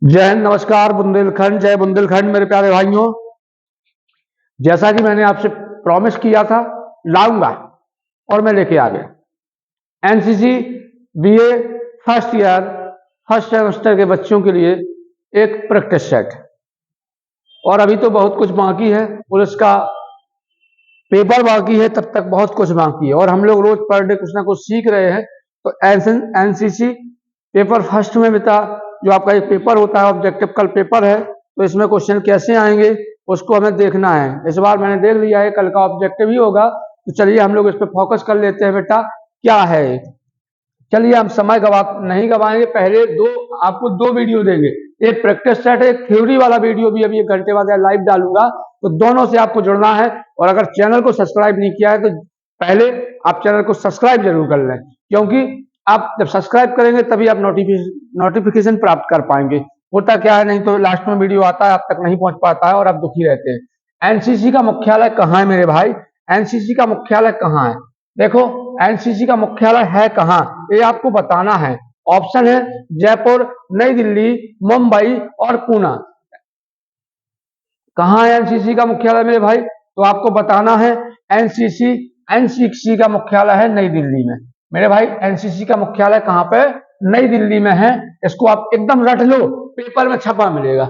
जय हिंद, नमस्कार। बुंदेलखंड, जय बुंदेलखंड मेरे प्यारे भाइयों। जैसा कि मैंने आपसे प्रॉमिस किया था, लाऊंगा और मैं लेके आ गया। NCC BA first year first semester के बच्चों के लिए एक प्रैक्टिस सेट, और अभी तो बहुत कुछ बाकी है। पुलिस का पेपर बाकी है, तब तक बहुत कुछ बाकी है, और हम लोग रोज पर डे कुछ ना कुछ सीख रहे हैं। तो एनसीसी पेपर फर्स्ट में बेटा, जो आपका एक पेपर होता है, ऑब्जेक्टिव कल पेपर है, तो इसमें क्वेश्चन कैसे आएंगे उसको हमें देखना है। इस बार मैंने देख लिया है, कल का ऑब्जेक्टिव ही होगा, तो चलिए हम लोग इस पर फोकस कर लेते हैं बेटा। क्या है, चलिए हम समय नहीं गवाएंगे। पहले आपको दो वीडियो देंगे, एक प्रैक्टिस सेट है, एक थ्योरी वाला वीडियो भी अभी 1 घंटे बाद लाइव डालूंगा। तो दोनों से आपको जुड़ना है, और अगर चैनल को सब्सक्राइब नहीं किया है तो पहले आप चैनल को सब्सक्राइब जरूर कर लें, क्योंकि आप जब सब्सक्राइब करेंगे तभी आप नोटिफिकेशन प्राप्त कर पाएंगे। होता क्या है, नहीं तो लास्ट में वीडियो आता है, आप तक नहीं पहुंच पाता है और आप दुखी रहते हैं। एनसीसी का मुख्यालय कहाँ है मेरे भाई? एनसीसी का मुख्यालय कहाँ है? देखो, एनसीसी का मुख्यालय है कहाँ, ये आपको बताना है। ऑप्शन है जयपुर, नई दिल्ली, मुंबई और पूना। कहाँ है एनसीसी का मुख्यालय मेरे भाई? तो आपको बताना है एनसीसी एनसीसी का मुख्यालय है नई दिल्ली में। मेरे भाई, एनसीसी का मुख्यालय कहाँ पे? नई दिल्ली में है। इसको आप एकदम रट लो, पेपर में छपा मिलेगा।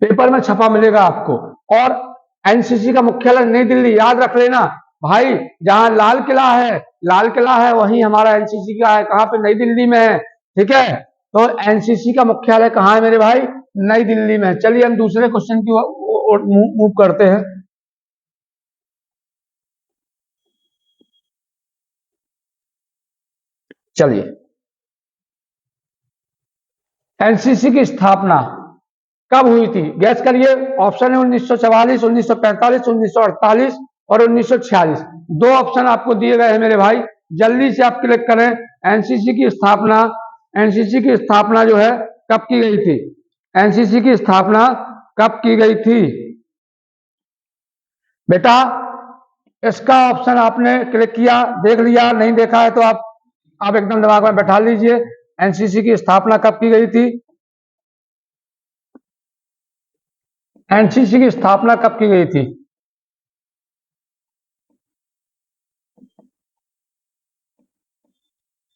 पेपर में छपा मिलेगा आपको। और एनसीसी का मुख्यालय नई दिल्ली, याद रख लेना भाई। जहां लाल किला है, वहीं हमारा एनसीसी का है। कहां पे? नई दिल्ली में है। ठीक है, तो एनसीसी का मुख्यालय कहां है मेरे भाई? नई दिल्ली में। चलिए हम दूसरे क्वेश्चन की ओर मूव करते हैं। चलिए, एनसीसी की स्थापना कब हुई थी? गैस करिए। ऑप्शन है 1944, 1945, 1948 और 1946। दो ऑप्शन आपको दिए गए हैं मेरे भाई, जल्दी से आप क्लिक करें। एनसीसी की स्थापना एनसीसी की स्थापना जो है कब की गई थी? एनसीसी की स्थापना कब की गई थी बेटा? इसका ऑप्शन आपने क्लिक किया, देख लिया, नहीं देखा है तो आप एकदम दिमाग में बैठा लीजिए। एनसीसी की स्थापना कब की गई थी? एनसीसी की स्थापना कब की गई थी?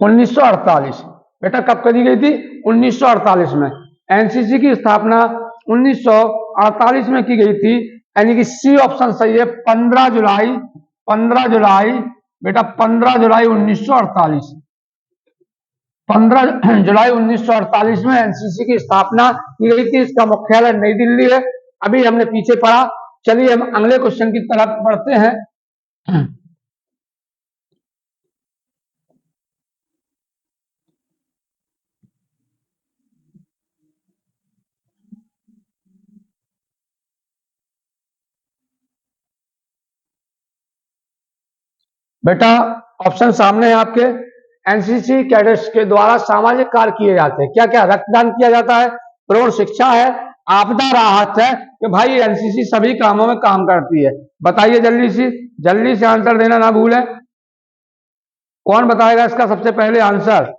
1948। बेटा कब करी गई थी? 1948 में। एनसीसी की स्थापना 1948 में की गई थी, यानी कि सी ऑप्शन सही है। 15 जुलाई, 15 जुलाई बेटा, 15 जुलाई 1948। 15 जुलाई 1948 में एनसीसी की स्थापना की गई थी। इसका मुख्यालय नई दिल्ली है। अभी हमने पीछे पढ़ा। चलिए हम अगले क्वेश्चन की तरफ बढ़ते हैं। बेटा ऑप्शन सामने है आपके। एनसीसी कैडेट्स के द्वारा सामाजिक कार्य किए जाते हैं। क्या क्या? रक्तदान किया जाता है, प्रौढ़ शिक्षा है, आपदा राहत है, कि भाई एनसीसी सभी कामों में काम करती है। बताइए जल्दी से आंसर देना ना भूलें। कौन बताएगा इसका सबसे पहले आंसर?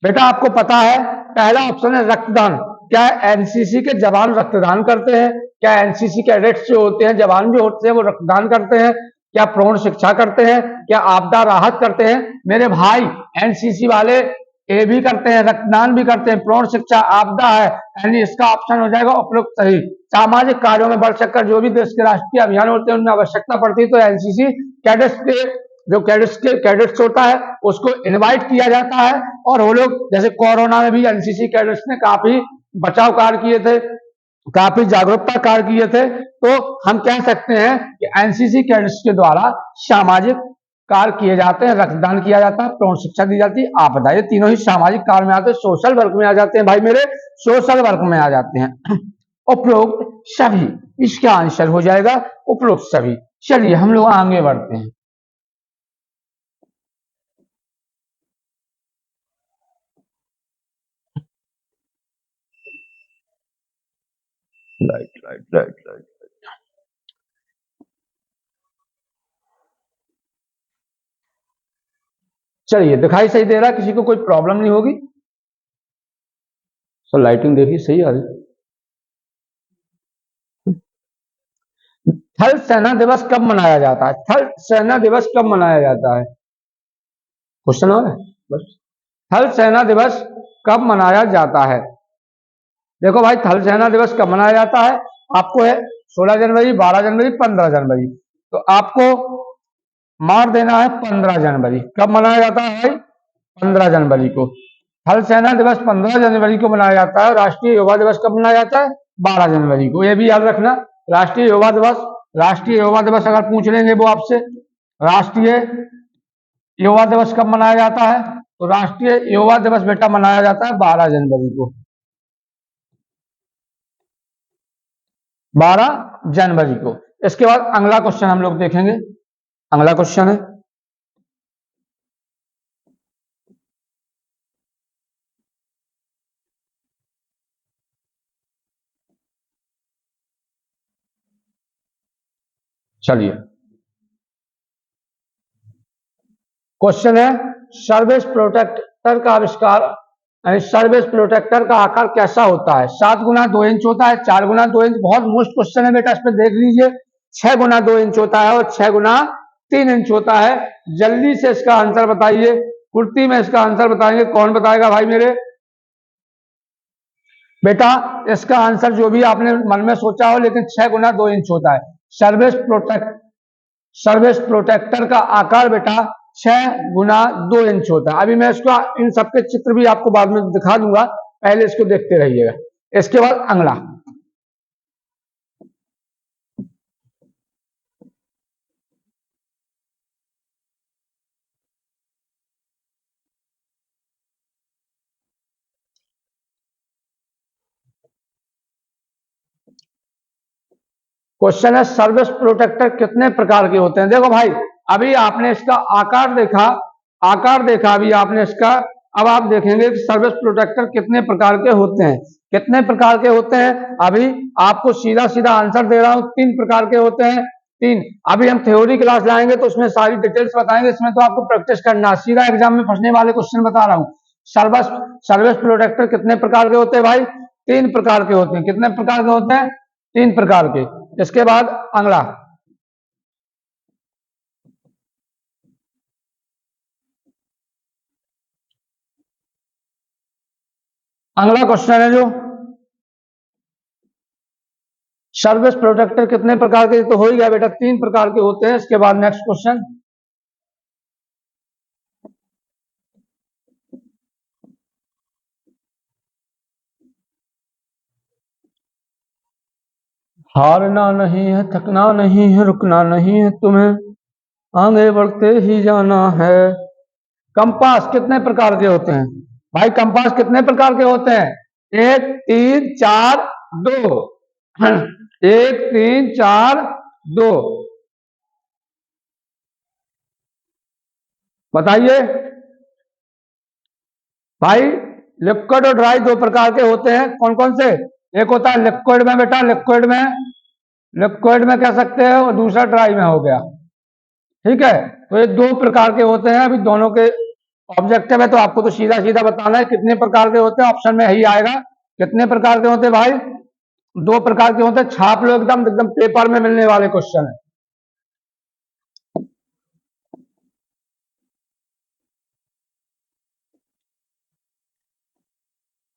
बेटा आपको पता है, पहला ऑप्शन है रक्तदान। क्या एनसीसी के जवान रक्तदान करते हैं? क्या एनसीसी कैडेट्स जो होते हैं, जवान जो होते हैं, वो रक्तदान करते हैं? क्या प्रौढ़ शिक्षा करते हैं? क्या आपदा राहत करते हैं? मेरे भाई, एनसीसी वाले ये भी करते हैं, रक्तदान भी करते हैं, प्रौढ़ शिक्षा, आपदा है, यानी इसका ऑप्शन हो जाएगा उपयुक्त सही। सामाजिक कार्यों में बढ़ चढ़कर जो भी देश के राष्ट्रीय अभियान होते हैं उनमें आवश्यकता पड़ती है, तो एनसीसी कैडेट्स के जो कैडेट्स होता है उसको इनवाइट किया जाता है। और वो लोग, जैसे कोरोना में भी एनसीसी कैडेट्स ने काफी बचाव कार्य किए थे, काफी जागरूकता कार्य किए थे। तो हम कह सकते हैं कि एनसीसी कैडेट्स के द्वारा सामाजिक कार्य किए जाते हैं, रक्तदान किया जाता है, प्रौढ़ शिक्षा दी जाती है, आपदा, ये तीनों ही सामाजिक कार्य में आते हैं, सोशल वर्क में आ जाते हैं भाई मेरे, सोशल वर्क में आ जाते हैं। उपरोक्त सभी, इसका आंसर हो जाएगा उपरोक्त सभी। चलिए हम लोग आगे बढ़ते हैं। Right right right right. चलिए, दिखाई सही दे रहा है, किसी को कोई प्रॉब्लम नहीं होगी। सर लाइटिंग देखिए सही आ रही। थल सेना दिवस कब मनाया जाता है? थल सेना दिवस कब मनाया जाता है? क्वेश्चन और है बस। थल सेना दिवस कब मनाया जाता है? देखो भाई, थल सेना दिवस कब मनाया जाता है? आपको है 16 जनवरी, 12 जनवरी, 15 जनवरी। तो आपको मार देना है 15 जनवरी। कब मनाया जाता है भाई? 15 जनवरी को। थल सेना दिवस 15 जनवरी को मनाया जाता है। राष्ट्रीय युवा दिवस कब मनाया जाता है? 12 जनवरी को। यह भी याद रखना। राष्ट्रीय युवा दिवस, राष्ट्रीय युवा दिवस अगर पूछ लेंगे वो आपसे, राष्ट्रीय युवा दिवस कब मनाया जाता है? तो राष्ट्रीय युवा दिवस बेटा मनाया जाता है 12 जनवरी को। 12 जनवरी को। इसके बाद अगला क्वेश्चन हम लोग देखेंगे। अगला क्वेश्चन है, चलिए क्वेश्चन है, सर्विस प्रोटेक्टर का आविष्कार, सर्विस प्रोटेक्टर का आकार कैसा होता है? 7 गुना 2 इंच होता है, 4 गुना 2 इंच, बहुत मोस्ट क्वेश्चन है बेटा, इस पर देख लीजिए। 6 गुना 2 इंच होता है और 6 गुना 3 इंच होता है। जल्दी से इसका आंसर बताइए। कुर्ती में इसका आंसर बताएंगे, कौन बताएगा भाई मेरे? बेटा इसका आंसर जो भी आपने मन में सोचा हो, लेकिन 6 गुना 2 इंच होता है। सर्विस प्रोटेक्टर का आकार बेटा 6 गुना 2 इंच होता है। अभी मैं इसका इन सबके चित्र भी आपको बाद में दिखा दूंगा, पहले इसको देखते रहिएगा। इसके बाद अगला क्वेश्चन है, सर्विस प्रोटेक्टर कितने प्रकार के होते हैं? देखो भाई, अभी आपने इसका आकार देखा, अभी आपने इसका। अब आप देखेंगे कि सर्विस प्रोटेक्टर कितने प्रकार के होते हैं। कितने प्रकार के होते हैं? अभी आपको सीधा सीधा आंसर दे रहा हूं, 3 प्रकार के होते हैं। 3। अभी हम थ्योरी क्लास लाएंगे तो उसमें सारी डिटेल्स बताएंगे, इसमें तो आपको प्रैक्टिस करना, सीधा एग्जाम में फंसने वाले क्वेश्चन बता रहा हूं। सर्विस प्रोटेक्टर कितने प्रकार के होते हैं भाई? 3 प्रकार के होते हैं। कितने प्रकार के होते हैं? 3 प्रकार के। इसके बाद अगला क्वेश्चन है जो, सर्विस प्रोटेक्टर कितने प्रकार के? तो हो ही गया बेटा, 3 प्रकार के होते हैं। इसके बाद नेक्स्ट क्वेश्चन, हारना नहीं है, थकना नहीं है, रुकना नहीं है, तुम्हें आगे बढ़ते ही जाना है। कंपास कितने प्रकार के होते हैं भाई? कंपास कितने प्रकार के होते हैं? 1, 3, 4, 2। 1, 3, 4, 2। बताइए भाई। लिक्विड और ड्राई 2 प्रकार के होते हैं। कौन कौन से? एक होता है लिक्विड में बेटा, लिक्विड में कह सकते हैं, और दूसरा ड्राई में हो गया। ठीक है, तो ये 2 प्रकार के होते हैं। अभी दोनों के ऑब्जेक्टिव है, तो आपको तो सीधा सीधा बताना है कितने प्रकार के होते हैं। ऑप्शन में यही आएगा, कितने प्रकार के होते हैं भाई? 2 प्रकार के होते हैं। छाप लो, एकदम एकदम पेपर में मिलने वाले क्वेश्चन है।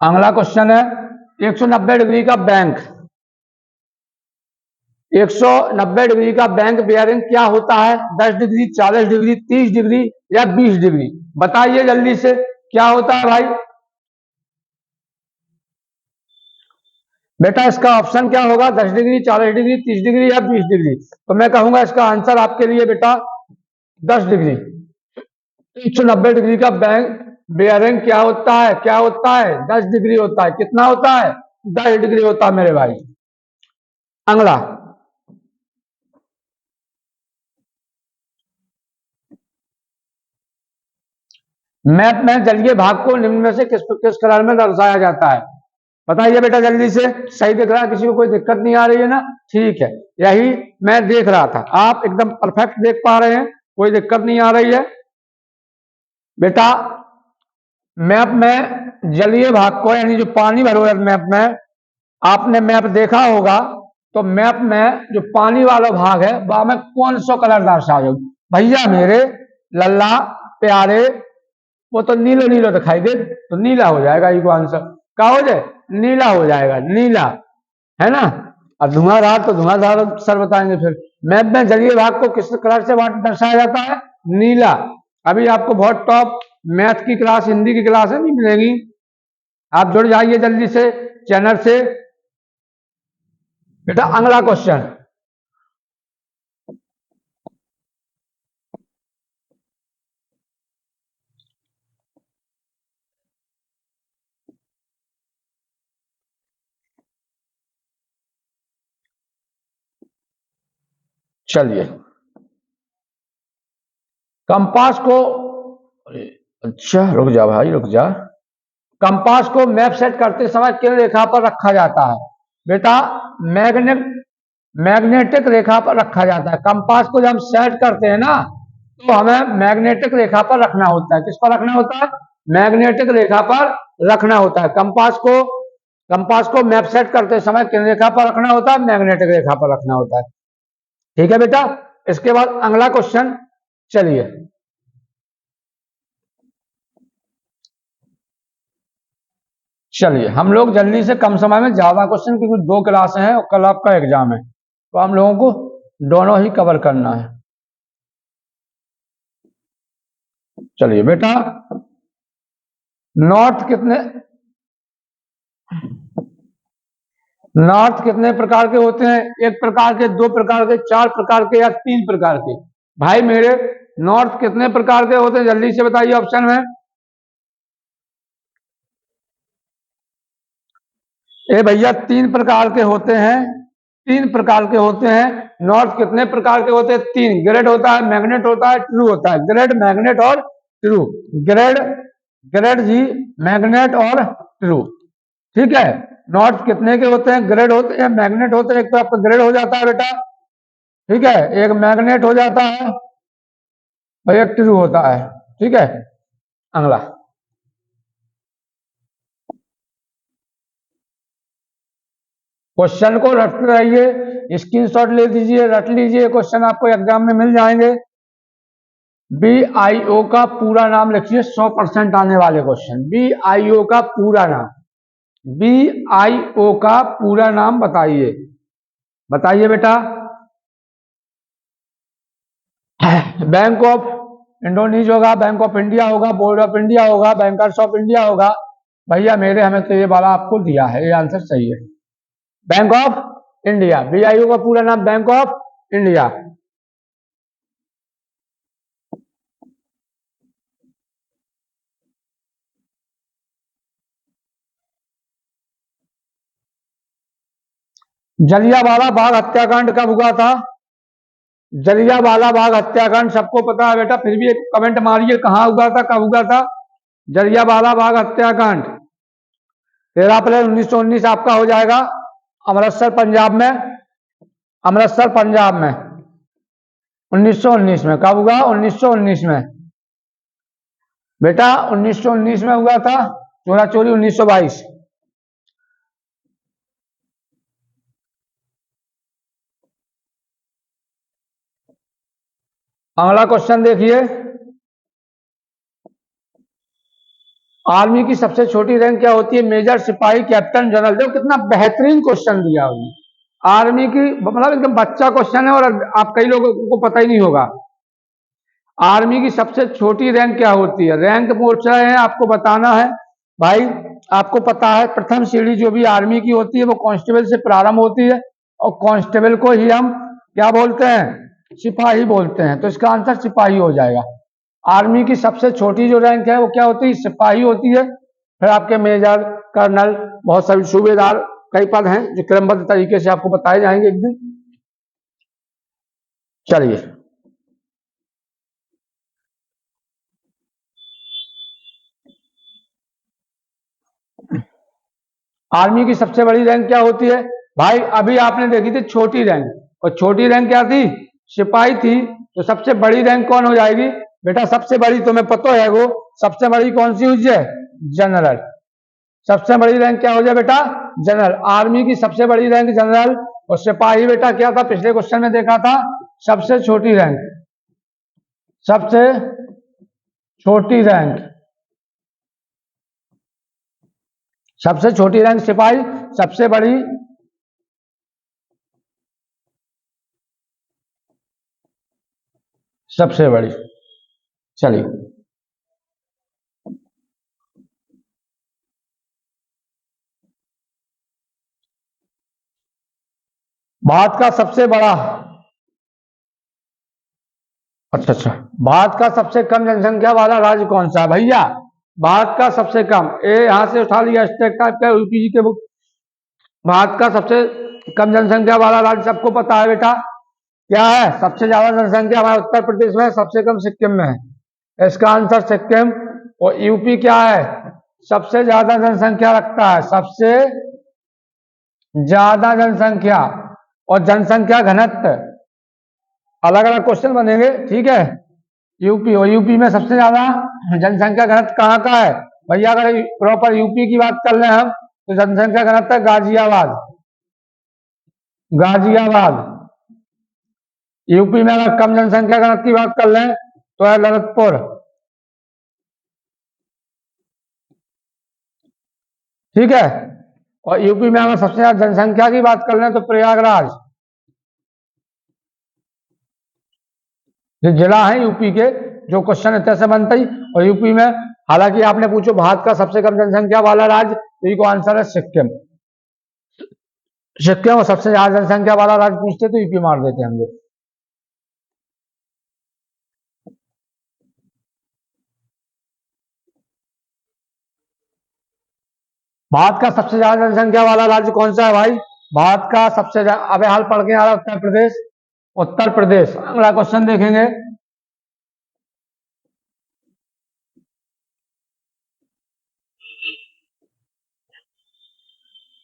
अगला क्वेश्चन है, 190 डिग्री का बैंक, 190 डिग्री का बैंक बेयरिंग क्या होता है? 10 डिग्री, 40 डिग्री, 30 डिग्री या 20 डिग्री? बताइए जल्दी से, क्या होता है भाई? बेटा इसका ऑप्शन क्या होगा? 10 डिग्री, 40 डिग्री, 30 डिग्री या 20 डिग्री? तो मैं कहूंगा इसका आंसर आपके लिए बेटा 10 डिग्री। 190 डिग्री का बैंक बेयरिंग क्या होता है? 10 डिग्री होता है। कितना होता है? 10 डिग्री होता है मेरे भाई। अगला मैप में जलीय भाग को निम्न में से किस कलर में दर्शाया जाता है? बताइए बेटा जल्दी से। सही दिख रहा है? किसी को कोई दिक्कत नहीं आ रही है ना? ठीक है, यही मैं देख रहा था। आप एकदम परफेक्ट देख पा रहे हैं, कोई दिक्कत नहीं आ रही है। बेटा मैप में जलीय भाग को, यानी जो पानी भरो है मैप में, आपने मैप देखा होगा, तो मैप में जो पानी वाला भाग है वह में कौन सा कलर दर्शाओ भैया मेरे लल्ला प्यारे? वो तो नीलो नीलो दिखाई दे, तो नीला हो जाएगा ये आंसर। क्या हो जाए? नीला हो जाएगा, नीला, है ना। और धुआंधार तो धुआंधार सर बताएंगे। फिर मैप में जलीय भाग को किस कलर से दर्शाया जाता है? नीला। अभी आपको बहुत टॉप मैथ की क्लास, हिंदी की क्लास है, नहीं मिलेगी, आप जुड़ जाइए जल्दी से चैनल से। बेटा अगला क्वेश्चन, चलिए कंपास को, अच्छा रुक जा भाई रुक जा, कंपास को मैप सेट करते समय किन रेखा पर रखा जाता है? बेटा मैग्नेटिक रेखा पर रखा जाता है। कंपास को जब हम सेट करते हैं ना, तो हमें मैग्नेटिक रेखा पर रखना होता है। किस पर रखना होता है? मैग्नेटिक रेखा पर रखना होता है। कंपास को मैप सेट करते समय किन रेखा पर रखना होता है? मैग्नेटिक रेखा पर रखना होता है। ठीक है बेटा। इसके बाद अगला क्वेश्चन, चलिए चलिए हम लोग जल्दी से, कम समय में ज्यादा क्वेश्चन, क्योंकि 2 क्लासें हैं और कल आपका एग्जाम है, तो हम लोगों को दोनों ही कवर करना है। चलिए बेटा, नॉर्थ कितने प्रकार के होते हैं? 1 प्रकार के, 2 प्रकार के, 4 प्रकार के या 3 प्रकार के? भाई मेरे नॉर्थ कितने प्रकार के होते हैं? जल्दी से बताइए ऑप्शन में। ए भैया 3 प्रकार के होते हैं, 3 प्रकार के होते हैं। नॉर्थ कितने प्रकार के होते हैं? 3। ग्रेड होता है, मैग्नेट होता है, ट्रू होता है। ग्रेड, मैग्नेट और ट्रू। ग्रेड, ग्रेड जी, मैग्नेट और ट्रू। ठीक है। नॉर्थ कितने के होते हैं? ग्रेड होते हैं, मैग्नेट होते हैं। एक तो आपका ग्रेड हो जाता है बेटा, ठीक है, एक मैग्नेट हो जाता है और एक ट्रू होता है। ठीक है। अगला क्वेश्चन को रटते रहिए, स्क्रीनशॉट ले दीजिए, रट लीजिए, क्वेश्चन आपको एग्जाम में मिल जाएंगे। BIO का पूरा नाम लिखिए, 100% आने वाले क्वेश्चन। BIO का पूरा नाम, BIO का पूरा नाम बताइए, बताइए बेटा। बैंक ऑफ इंडोनेशिया होगा, बैंक ऑफ इंडिया होगा, बोर्ड ऑफ इंडिया होगा, बैंकर्स ऑफ इंडिया होगा। भैया मेरे, हमें तो ये वाला आपको दिया है, ये आंसर सही है, बैंक ऑफ इंडिया। BIO का पूरा नाम bank of India. Jallianwala Bagh हत्याकांड कब हुआ था? जलियांवाला बाग हत्याकांड सबको पता है बेटा, फिर भी एक कमेंट मारिए, कहां हुआ था, कब हुआ था जलियांवाला बाग हत्याकांड? 13 अप्रैल 1919 आपका हो जाएगा, अमृतसर पंजाब में। अमृतसर पंजाब में 1919 में। कब हुआ? 1919 में बेटा, 1919 में हुआ था। चोरा चोरी 1922। अगला क्वेश्चन देखिए, आर्मी की सबसे छोटी रैंक क्या होती है? मेजर, सिपाही, कैप्टन, जनरल। देखो कितना बेहतरीन क्वेश्चन दिया हुआ, आर्मी की, मतलब एकदम बच्चा क्वेश्चन है, और आप कई लोगों को पता ही नहीं होगा। आर्मी की सबसे छोटी रैंक क्या होती है? रैंक पूछ रहे हैं, आपको बताना है भाई। आपको पता है प्रथम सीढ़ी जो भी आर्मी की होती है वो कांस्टेबल से प्रारंभ होती है, और कांस्टेबल को ही हम क्या बोलते हैं? सिपाही बोलते हैं। तो इसका आंसर सिपाही हो जाएगा। आर्मी की सबसे छोटी जो रैंक है वो क्या होती है? सिपाही होती है। फिर आपके मेजर, कर्नल, बहुत सारे सूबेदार, कई पद हैं जो क्रमबद्ध तरीके से आपको बताए जाएंगे एक दिन। चलिए आर्मी की सबसे बड़ी रैंक क्या होती है? भाई अभी आपने देखी थी छोटी रैंक, और छोटी रैंक क्या थी? सिपाही थी। तो सबसे बड़ी रैंक कौन हो जाएगी? बेटा सबसे बड़ी तुम्हें पता है वो सबसे बड़ी कौन सी हुई है? जनरल। सबसे बड़ी रैंक क्या हो जाए बेटा? जनरल। आर्मी की सबसे बड़ी रैंक जनरल, और सिपाही बेटा क्या था पिछले क्वेश्चन में देखा था? सबसे छोटी रैंक। सबसे छोटी रैंक, सबसे छोटी रैंक सिपाही, सबसे बड़ी सबसे बड़ी। चलिए भारत का सबसे बड़ा, अच्छा, भारत का सबसे कम जनसंख्या वाला राज्य कौन सा है भैया? भारत का सबसे कम, यहां से उठा लिया स्टेट टाइप का यूपीजी के बुक। भारत का सबसे कम जनसंख्या वाला राज्य सबको पता है बेटा, क्या है? सबसे ज्यादा जनसंख्या हमारे उत्तर प्रदेश में है, सबसे कम सिक्किम में है। इसका आंसर सिक्किम। और यूपी क्या है? सबसे ज्यादा जनसंख्या रखता है, सबसे ज्यादा जनसंख्या। और जनसंख्या घनत्व अलग अलग क्वेश्चन बनेंगे, ठीक है। यूपी, और यूपी में सबसे ज्यादा जनसंख्या घनत्व कहाँ का है भैया? अगर प्रॉपर यूपी की बात कर ले हम तो जनसंख्या घनत्व गाजियाबाद। गाजियाबाद। यूपी में अगर कम जनसंख्या घनत्व की बात कर लें तो है ललितपुर। ठीक है। और यूपी में अगर सबसे ज्यादा जनसंख्या की बात कर लें तो प्रयागराज। जो जिला है यूपी के, जो क्वेश्चन है तैसे बनता ही। और यूपी में हालांकि आपने पूछो भारत का सबसे कम जनसंख्या वाला राज्य, तो ये को आंसर है सिक्किम। सिक्किम, और सबसे ज्यादा जनसंख्या वाला राज्य पूछते तो यूपी मार देते हम लोग। भारत का सबसे ज्यादा जनसंख्या वाला राज्य कौन सा है भाई? भारत का सबसे ज्यादा, अबे हाल पढ़ के आ रहा उत्तर प्रदेश। उत्तर प्रदेश। अगला क्वेश्चन देखेंगे।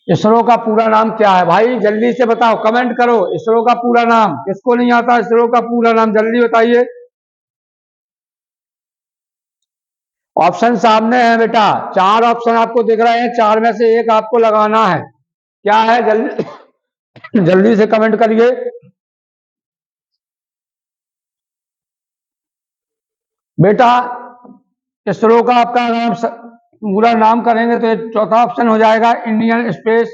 इसरो का पूरा नाम क्या है भाई? जल्दी से बताओ, कमेंट करो। इसरो का पूरा नाम किसको नहीं आता? इसरो का पूरा नाम जल्दी बताइए। ऑप्शन सामने है बेटा, 4 ऑप्शन आपको दिख रहे हैं, 4 में से एक आपको लगाना है। क्या है? जल्दी जल्दी से कमेंट करिए। बेटा इसरो का आपका नाम पूरा नाम करेंगे तो चौथा ऑप्शन हो जाएगा Indian space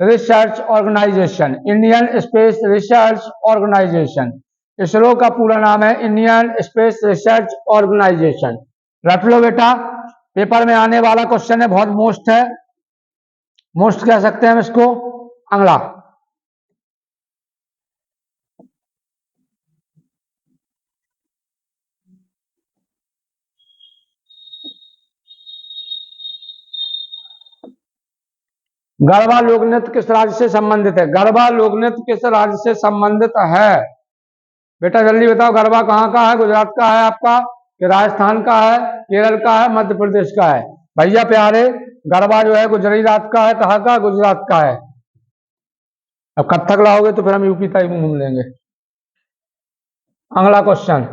research organisation. Indian space research organisation. ISRO का पूरा नाम है इंडियन स्पेस रिसर्च ऑर्गेनाइजेशन। रख लो बेटा, पेपर में आने वाला क्वेश्चन है, बहुत मोस्ट है, मोस्ट कह सकते हैं हम इसको। अगला, गढ़वा लोक नृत्य किस राज्य से संबंधित है? गढ़वा लोक नृत्य किस राज्य से संबंधित है? बेटा जल्दी बताओ, गरबा कहाँ का है? गुजरात का है आपका, कि राजस्थान का है, केरल का है, मध्य प्रदेश का है? भैया प्यारे, गरबा जो है गुजरात का है। कहाँ का? गुजरात का है। अब कथक लाओगे तो फिर हम यूपी तक घूम लेंगे। अगला क्वेश्चन,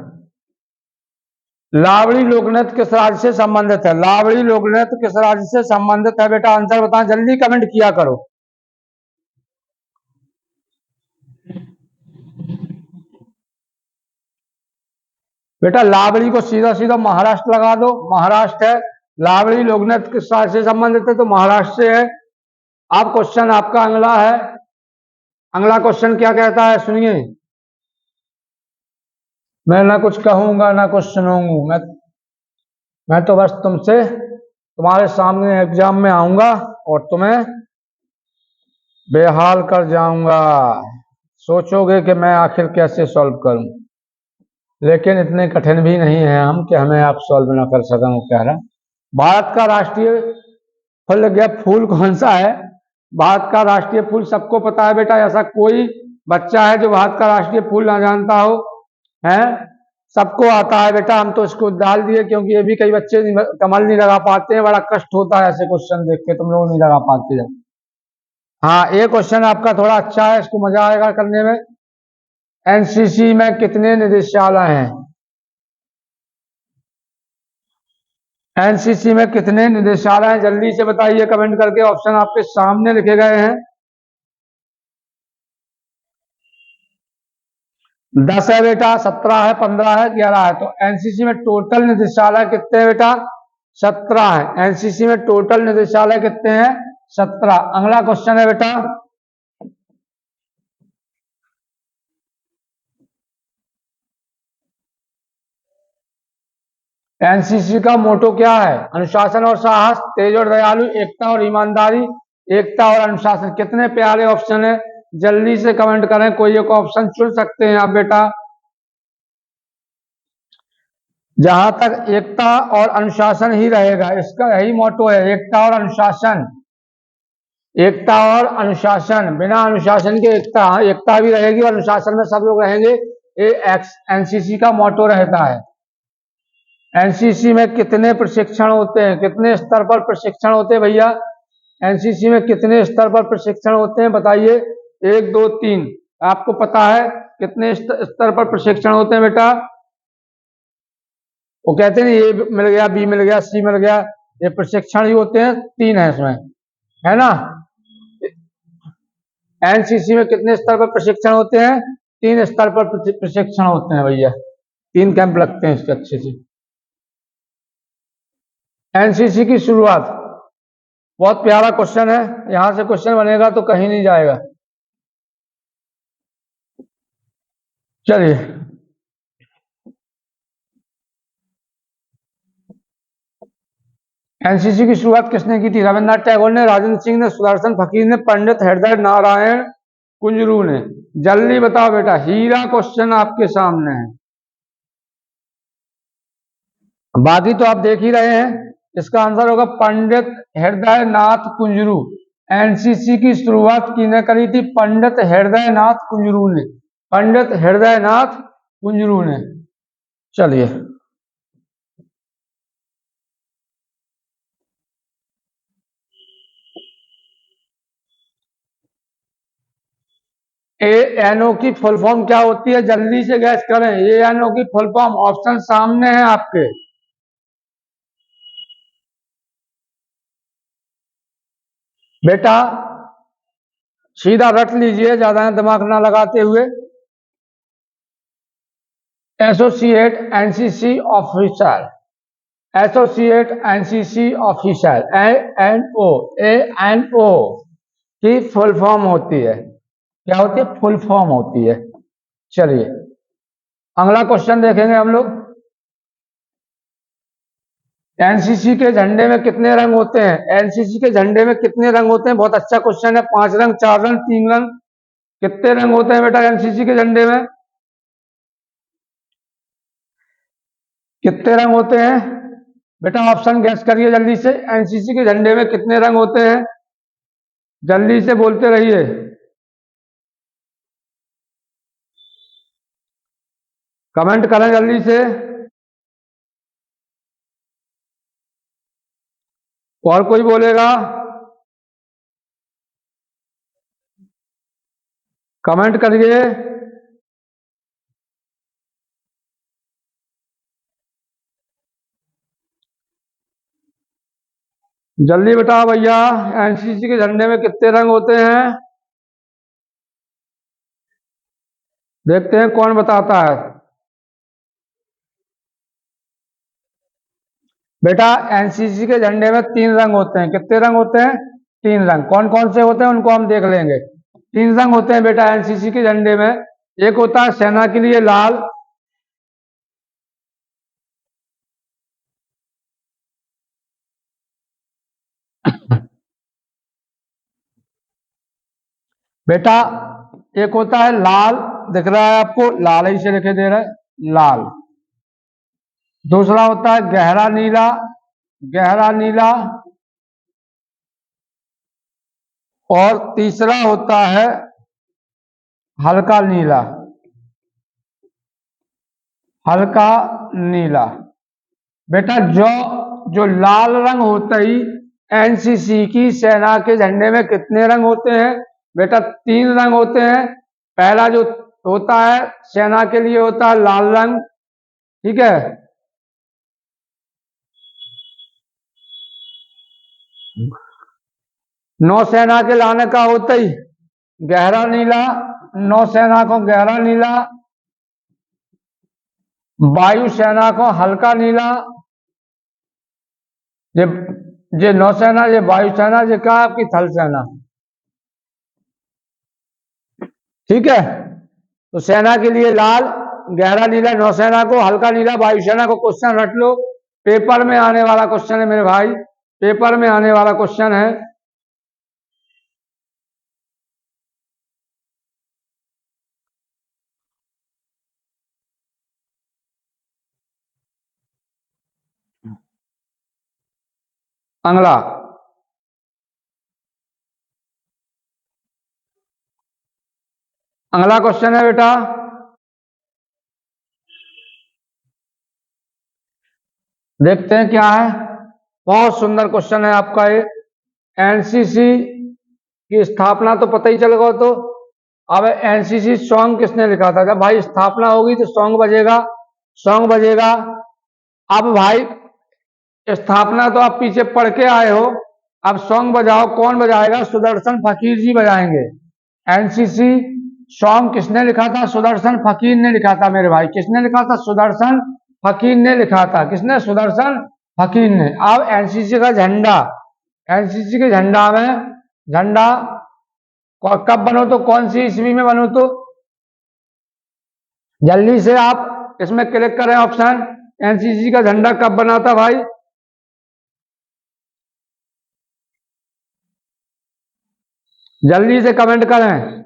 लावड़ी लोकनृत्य किस राज्य से संबंधित है? लावड़ी लोकनृत्य किस राज्य से संबंधित है? बेटा आंसर बताएं, जल्दी कमेंट किया करो। बेटा लावड़ी को सीधा सीधा महाराष्ट्र लगा दो, महाराष्ट्र है। लावड़ी लोकनृत्य किस राज्य से संबंधित है? तो महाराष्ट्र से है। अब क्वेश्चन आपका अगला है। अगला क्वेश्चन क्या कहता है सुनिए। मैं ना कुछ कहूंगा ना कुछ सुनूंगा, मैं तो बस तुमसे तुम्हारे सामने एग्जाम में आऊंगा और तुम्हें बेहाल कर जाऊंगा। सोचोगे कि मैं आखिर कैसे सॉल्व करूं, लेकिन इतने कठिन भी नहीं है हम कि हमें आप सॉल्व ना कर सकें। वो कह रहा, भारत का राष्ट्रीय फल गया फूल कौन सा है? भारत का राष्ट्रीय फूल सबको पता है बेटा, ऐसा कोई बच्चा है जो भारत का राष्ट्रीय फूल ना जानता हो? है, सबको आता है बेटा। हम तो इसको डाल दिए क्योंकि ये भी कई बच्चे कमल नहीं लगा पाते हैं, बड़ा कष्ट होता है ऐसे क्वेश्चन देख के, तुम लोग नहीं लगा पाते जब। हाँ, ये क्वेश्चन आपका थोड़ा अच्छा है, इसको मजा आएगा करने में। एनसीसी में कितने निदेशालय हैं? एनसीसी में कितने निदेशालय हैं, जल्दी से बताइए कमेंट करके। ऑप्शन आपके सामने लिखे गए हैं। 10 है बेटा, 17 है, 15 है, 11 है। तो एनसीसी में टोटल निदेशालय कितने हैं बेटा? 17 है। एनसीसी में टोटल निदेशालय कितने हैं? 17। अगला क्वेश्चन है बेटा, एनसीसी का मोटो क्या है? अनुशासन और साहस, तेज और दयालु, एकता और ईमानदारी, एकता और अनुशासन। कितने प्यारे ऑप्शन है, जल्दी से कमेंट करें। कोई एक ऑप्शन चुन सकते हैं आप बेटा। जहां तक एकता और अनुशासन ही रहेगा, इसका यही मोटो है, एकता और अनुशासन। एकता और अनुशासन, बिना अनुशासन के एकता, एकता भी रहेगी और अनुशासन में सब लोग रहेंगे। ये एनसीसी का मोटो रहता है। एनसीसी में कितने प्रशिक्षण होते हैं, कितने स्तर पर प्रशिक्षण होते हैं भैया? एनसीसी में कितने स्तर पर प्रशिक्षण होते हैं बताइए? 1 2 3। आपको पता है कितने स्तर पर प्रशिक्षण होते हैं बेटा? वो कहते हैं ए मिल गया, बी मिल गया, सी मिल गया, ये प्रशिक्षण ही होते हैं। 3 है इसमें, है ना। एनसीसी में कितने स्तर पर प्रशिक्षण होते हैं? 3 स्तर पर प्रशिक्षण होते हैं भैया। 3 कैंप लगते हैं इसके अच्छे से। एनसीसी की शुरुआत, बहुत प्यारा क्वेश्चन है। यहां से क्वेश्चन बनेगा तो कहीं नहीं जाएगा। चलिए, एनसीसी की शुरुआत किसने की थी? रविन्द्रनाथ टैगोर ने, राजेंद्र सिंह ने, सुदर्शन फकीर ने, पंडित हृदय नारायण कुंजरू ने। जल्दी बताओ बेटा, हीरा क्वेश्चन आपके सामने है। बाकी तो आप देख ही रहे हैं। इसका आंसर होगा पंडित हृदय नाथ कुंजरू। एनसीसी की शुरुआत किसने करी थी? पंडित हृदय नाथ कुंजरू ने। पंडित हृदय नाथ कुंजरू ने। चलिए, एएनओ की फुल फॉर्म क्या होती है? जल्दी से गैस करें। एएनओ की फुल फॉर्म, ऑप्शन सामने है आपके। बेटा सीधा रट लीजिए, ज्यादा दिमाग ना लगाते हुए। Associate NCC officer, associate NCC officer, ANO. ANO की फुल फॉर्म होती है, क्या होती है? फुल फॉर्म होती है। चलिए, अगला क्वेश्चन देखेंगे हम लोग। एनसीसी के झंडे में कितने रंग होते हैं? एनसीसी के झंडे में कितने रंग होते हैं? बहुत अच्छा क्वेश्चन है। 5 रंग, 4 रंग, 3 रंग, कितने रंग होते हैं बेटा एनसीसी के झंडे में? कितने रंग होते हैं बेटा? ऑप्शन गैस करिए जल्दी से। एनसीसी के झंडे में कितने रंग होते हैं? जल्दी से बोलते रहिए। कमेंट करें जल्दी से। और कोई बोलेगा? कमेंट करिए। जल्दी बताओ भैया, एनसीसी के झंडे में कितने रंग होते हैं? देखते हैं कौन बताता है। बेटा एनसीसी के झंडे में 3 रंग होते हैं। कितने रंग होते हैं? 3 रंग। कौन कौन से होते हैं उनको हम देख लेंगे। 3 रंग होते हैं बेटा एनसीसी के झंडे में। एक होता है सेना के लिए लाल, बेटा एक होता है लाल, दिख रहा है आपको, लाल ही से लिखे दे रहा है, लाल। दूसरा होता है गहरा नीला, गहरा नीला। और तीसरा होता है हल्का नीला, हल्का नीला। बेटा जो जो लाल रंग होता ही, एनसीसी की सेना के झंडे में कितने रंग होते हैं? बेटा 3 रंग होते हैं। पहला जो होता है सेना के लिए होता है लाल रंग, ठीक है। नौसेना के लाने का होता ही गहरा नीला, नौसेना को गहरा नीला, वायुसेना को हल्का नीला, ये नौसेना, ये वायुसेना, ये क्या आपकी थल सेना। ठीक है, तो सेना के लिए लाल गहरा नीला, नौसेना को हल्का नीला, वायुसेना को। क्वेश्चन रट लो, पेपर में आने वाला क्वेश्चन है मेरे भाई, पेपर में आने वाला क्वेश्चन है। अगला अगला क्वेश्चन है बेटा, देखते हैं क्या है। बहुत सुंदर क्वेश्चन है आपका ये। एनसीसी की स्थापना तो पता ही चल गया। तो अब एनसीसी सॉन्ग किसने लिखा था? जब भाई स्थापना होगी तो सॉन्ग बजेगा, सॉन्ग बजेगा। अब भाई स्थापना तो आप पीछे पढ़ के आए हो, अब सॉन्ग बजाओ। कौन बजाएगा? सुदर्शन फकीर जी बजाएंगे। एनसीसी सॉन्ग किसने लिखा था? सुदर्शन फकीर ने लिखा था मेरे भाई। किसने लिखा था? सुदर्शन फकीर ने लिखा था। किसने? सुदर्शन फकीर ने। अब एनसीसी का झंडा, एनसीसी के झंडा में, झंडा कब बनो तो कौन सी ईस्वी में बनो? तो जल्दी से आप इसमें क्लिक करें ऑप्शन, एनसीसी का झंडा कब बना था भाई? जल्दी से कमेंट करें।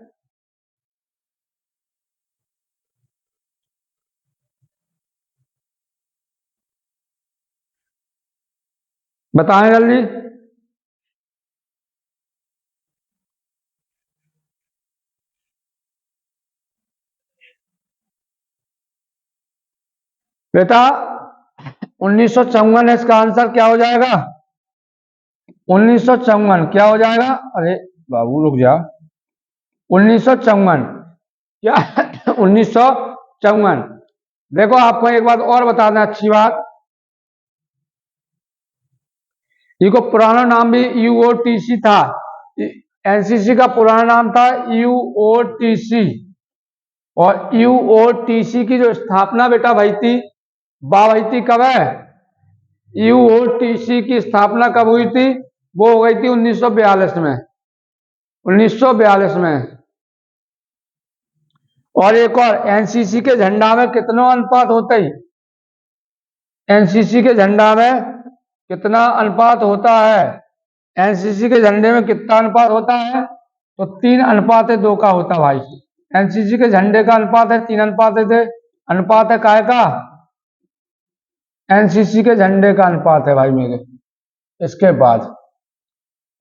बताएं जल्दी। बेटा 1954 इसका आंसर क्या हो जाएगा? 1954 क्या हो जाएगा? अरे बाबू रुक जा, 1954 क्या? 1954। देखो आपको एक बात और बता दें, अच्छी बात, इनको पुराना नाम भी यूओटीसी था। एनसीसी का पुराना नाम था यूओटीसी। और यूओटीसी की जो स्थापना बेटा भाई थी, भाई थी कब है? यूओटीसी की स्थापना कब हुई थी? वो हो गई थी 1942 में, 1942 में। और एक और, एनसीसी के झंडा में कितना अनुपात होता है? एनसीसी के झंडा में कितना अनुपात होता है? एनसीसी के झंडे में कितना अनुपात होता है? तो 3:2 का होता है भाई। एनसीसी के झंडे का अनुपात है 3:2। अनुपात है काय का? एनसीसी के झंडे का अनुपात है भाई मेरे। इसके बाद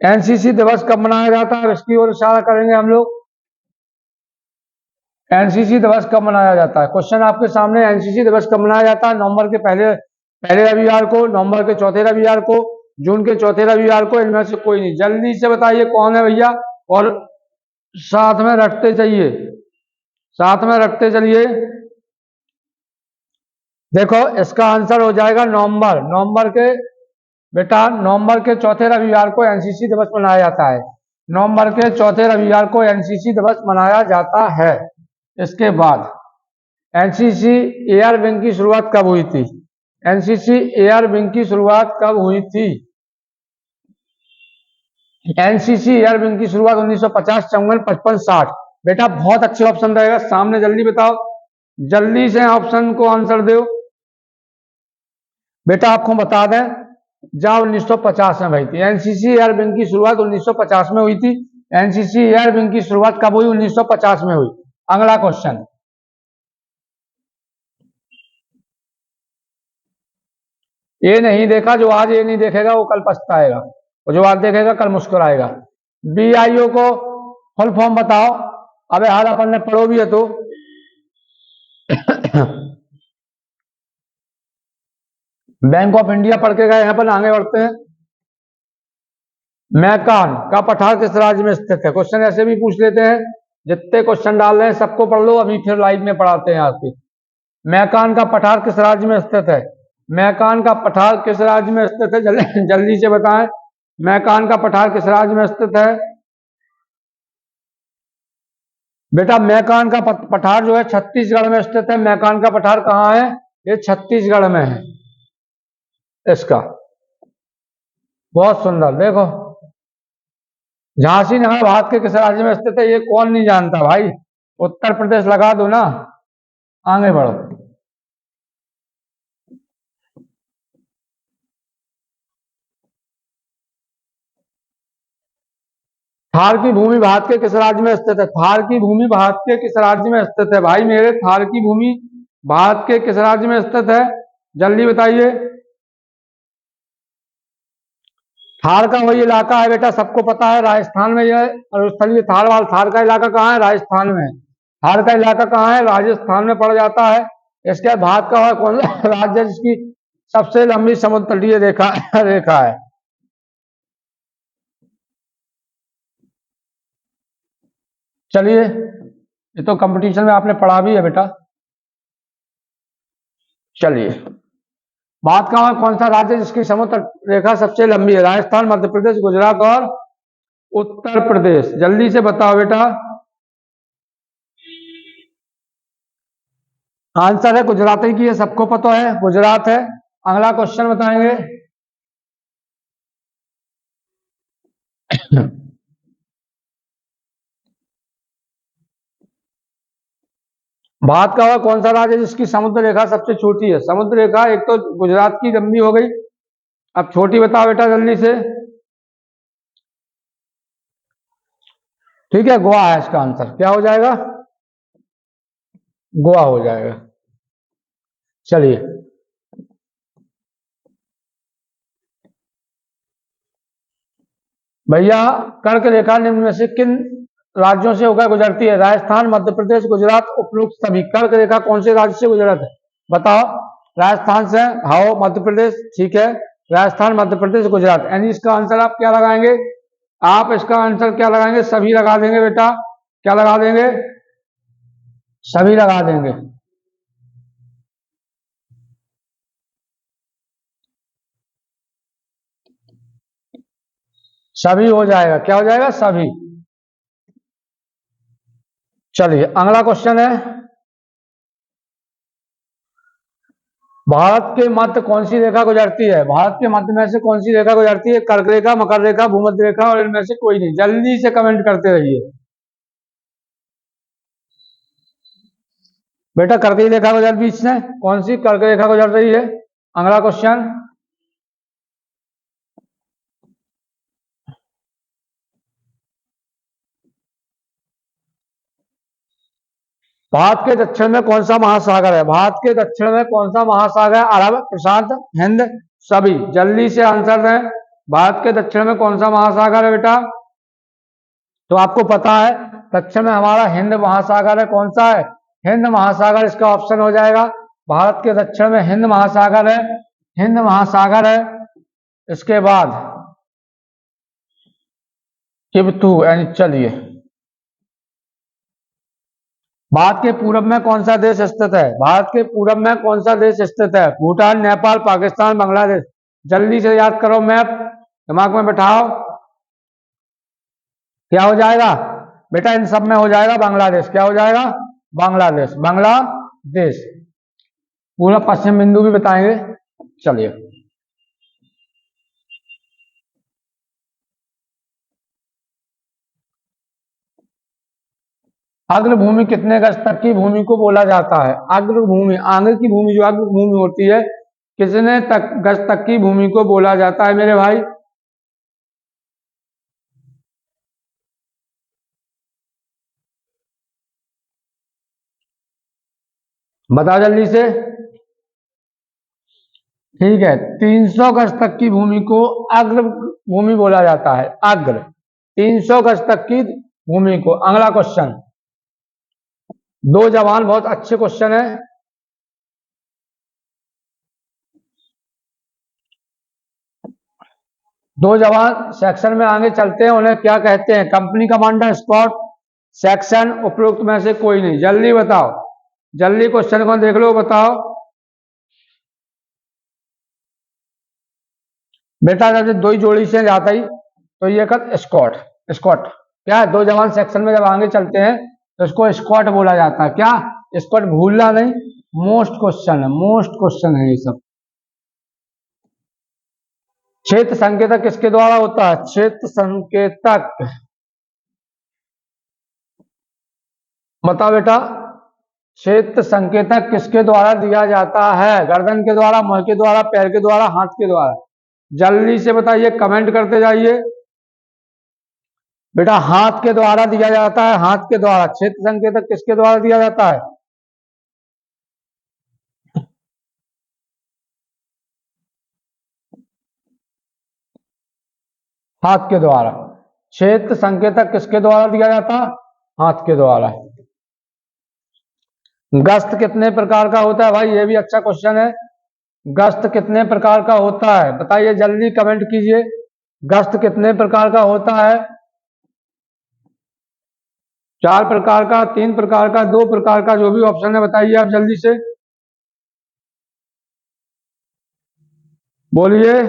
एनसीसी दिवस कब मनाया जाता है? इसकी ओर इशारा करेंगे हम लोग। एनसीसी दिवस कब मनाया जाता है? क्वेश्चन आपके सामने, एनसीसी दिवस कब मनाया जाता है? नवंबर के पहले रविवार को, नवंबर के चौथे रविवार को, जून के चौथे रविवार को, इनमें से कोई नहीं। जल्दी से बताइए कौन है भैया, और साथ में रटते चलिए, साथ में रटते चलिए। देखो इसका आंसर हो जाएगा नवंबर। नवंबर के बेटा, नवंबर के चौथे रविवार को एनसीसी दिवस मनाया जाता है। नवंबर के चौथे रविवार को एनसीसी दिवस मनाया जाता है। इसके बाद एनसीसी एयर विंग की शुरुआत कब हुई थी? एनसीसी एयर विंग की शुरुआत कब हुई थी? एनसीसी एयर विंग की शुरुआत 1950, 54, 55, 60। बेटा बहुत अच्छे ऑप्शन रहेगा सामने, जल्दी बताओ, जल्दी से ऑप्शन को आंसर दो। बेटा आपको बता दें, जहां 1950 में हुई थी एनसीसी एयर विंग की शुरुआत, 1950 में हुई थी। एनसीसी एयर विंग की शुरुआत कब हुई? 1950 में हुई। अगला क्वेश्चन, ये नहीं देखा जो आज ये नहीं देखेगा वो कल पछताएगा, और जो आज देखेगा कल मुस्कुराएगा। बीआईओ को फुल फॉर्म बताओ। अबे हाल अपन ने पढ़ो भी है तो। बैंक ऑफ इंडिया पढ़ के गए, यहां पर आगे बढ़ते हैं। मैकान का पठार किस राज्य में स्थित है? क्वेश्चन ऐसे भी पूछ लेते हैं, जितने क्वेश्चन डाल रहे हैं सबको पढ़ लो, अभी फिर लाइव में पढ़ाते हैं आपके। मैकान का पठार किस राज्य में स्थित है? मैकान का पठार किस राज्य में स्थित है? जल्दी से बताएं, मैकान का पठार किस राज्य में स्थित है? बेटा मैकान का पठार जो है छत्तीसगढ़ में स्थित है। मैकान का पठार कहाँ है? ये छत्तीसगढ़ में है इसका। बहुत सुंदर। देखो झांसी नगर भारत के किस राज्य में स्थित है? ये कौन नहीं जानता भाई। उत्तर प्रदेश लगा दो ना। आगे बढ़ो। थार की भूमि भारत के किस राज्य में स्थित है? थार की भूमि भारत के किस राज्य में स्थित है भाई मेरे? थार की भूमि भारत के किस राज्य में स्थित है? जल्दी बताइए। थार का वही इलाका है बेटा, सबको पता है, राजस्थान में यह स्थलीय थार वाल। थार का इलाका कहाँ है? राजस्थान में। थार का इलाका कहाँ है? राजस्थान में पड़ जाता है। इसके बाद भारत का वह कौन सा राज्य है जिसकी सबसे लंबी समुद्र तटीय रेखा रेखा है? चलिए, ये तो कंपटीशन में आपने पढ़ा भी है बेटा। चलिए, बात का कौन सा राज्य जिसकी समुद्र रेखा सबसे लंबी है? राजस्थान, मध्य प्रदेश, गुजरात और उत्तर प्रदेश। जल्दी से बताओ बेटा। आंसर है गुजरात ही की है, सबको पता है, गुजरात है। अगला क्वेश्चन बताएंगे। भारत का वह कौन सा राज्य है जिसकी समुद्र रेखा सबसे छोटी है? समुद्र रेखा एक तो गुजरात की लंबी हो गई, अब छोटी बताओ बेटा जल्दी से। ठीक है, गोवा है इसका आंसर। क्या हो जाएगा? गोवा हो जाएगा। चलिए, भैया कर्क रेखा निम्न में से किन राज्यों से होकर गुजरती है? राजस्थान, मध्य प्रदेश, गुजरात, उपरोक्त सभी। कर्क रेखा कौन से राज्य से गुजरत है बताओ? राजस्थान से। हाओ, मध्य प्रदेश, ठीक है। राजस्थान, मध्य प्रदेश, गुजरात, यानी इसका आंसर आप क्या लगाएंगे? आप इसका आंसर क्या लगाएंगे? सभी लगा देंगे बेटा। क्या लगा देंगे? सभी लगा देंगे। सभी हो जाएगा। क्या हो जाएगा? सभी। चलिए, अगला क्वेश्चन है, भारत के मध्य कौन सी रेखा गुजरती है? भारत के मध्य में से कौन सी रेखा गुजरती है? कर्क रेखा, मकर रेखा, भूमध्य रेखा और इनमें से कोई नहीं। जल्दी से कमेंट करते रहिए बेटा। कर्क रेखा गुजर बीच में कौन सी कर्क रेखा गुजर रही है? अगला क्वेश्चन, भारत के दक्षिण में कौन सा महासागर है? भारत के दक्षिण में कौन सा महासागर है? अरब, प्रशांत, हिंद, सभी। जल्दी से आंसर दें। भारत के दक्षिण में कौन सा महासागर है बेटा? तो आपको पता है दक्षिण में हमारा हिंद महासागर है। कौन सा है? हिंद महासागर इसका ऑप्शन हो जाएगा। भारत के दक्षिण में हिंद महासागर है। हिंद महासागर है। इसके बाद किबतू, यानी चलिए, भारत के पूरब में कौन सा देश स्थित है? भारत के पूरब में कौन सा देश स्थित है? भूटान, नेपाल, पाकिस्तान, बांग्लादेश। जल्दी से याद करो, मैप दिमाग में बैठाओ। क्या हो जाएगा बेटा? इन सब में हो जाएगा बांग्लादेश। क्या हो जाएगा? बांग्लादेश। बांग्लादेश पूरा पश्चिम बिंदु भी बताएंगे। चलिए, अग्रभूमि कितने गज तक की भूमि को बोला जाता है? अग्रभूमि, आगे की भूमि जो अग्रभूमि होती है, कितने तक गज तक की भूमि को बोला जाता है मेरे भाई? बताओ जल्दी से। ठीक है, 300 गज तक की भूमि को अग्र भूमि बोला जाता है। अग्र 300 गज तक की भूमि को। अगला क्वेश्चन, दो जवान, बहुत अच्छे क्वेश्चन है। दो जवान सेक्शन में आगे चलते हैं, उन्हें क्या कहते हैं? कंपनी कमांडर, स्क्वाड, सेक्शन, उपरोक्त में से कोई नहीं। जल्दी बताओ, जल्दी क्वेश्चन को देख लो, बताओ। बेटा जब दो ही जोड़ी से जाता ही तो ये कहते स्कॉट। स्कॉट क्या है, दो जवान सेक्शन में जब आगे चलते हैं तो इसको स्कॉट बोला जाता है। क्या स्कॉट, भूलना नहीं, मोस्ट क्वेश्चन है, मोस्ट क्वेश्चन है ये सब। क्षेत्र संकेतक किसके द्वारा होता है? क्षेत्र संकेतक बताओ बेटा, क्षेत्र संकेतक किसके द्वारा दिया जाता है? गर्दन के द्वारा, मुंह के द्वारा, पैर के द्वारा, हाथ के द्वारा? जल्दी से बताइए, कमेंट करते जाइए। बेटा हाथ के द्वारा दिया जाता है, हाथ के द्वारा। क्षेत्र संकेतक किसके द्वारा दिया जाता है? हाथ के द्वारा। क्षेत्र संकेतक किसके द्वारा दिया जाता? हाथ के द्वारा। गस्त कितने प्रकार का होता है? भाई ये भी अच्छा क्वेश्चन है। गस्त कितने प्रकार का होता है? बताइए, जल्दी कमेंट कीजिए। गस्त कितने प्रकार का होता है? 4 प्रकार का, 3 प्रकार का, 2 प्रकार का, जो भी ऑप्शन है बताइए आप जल्दी से बोलिए।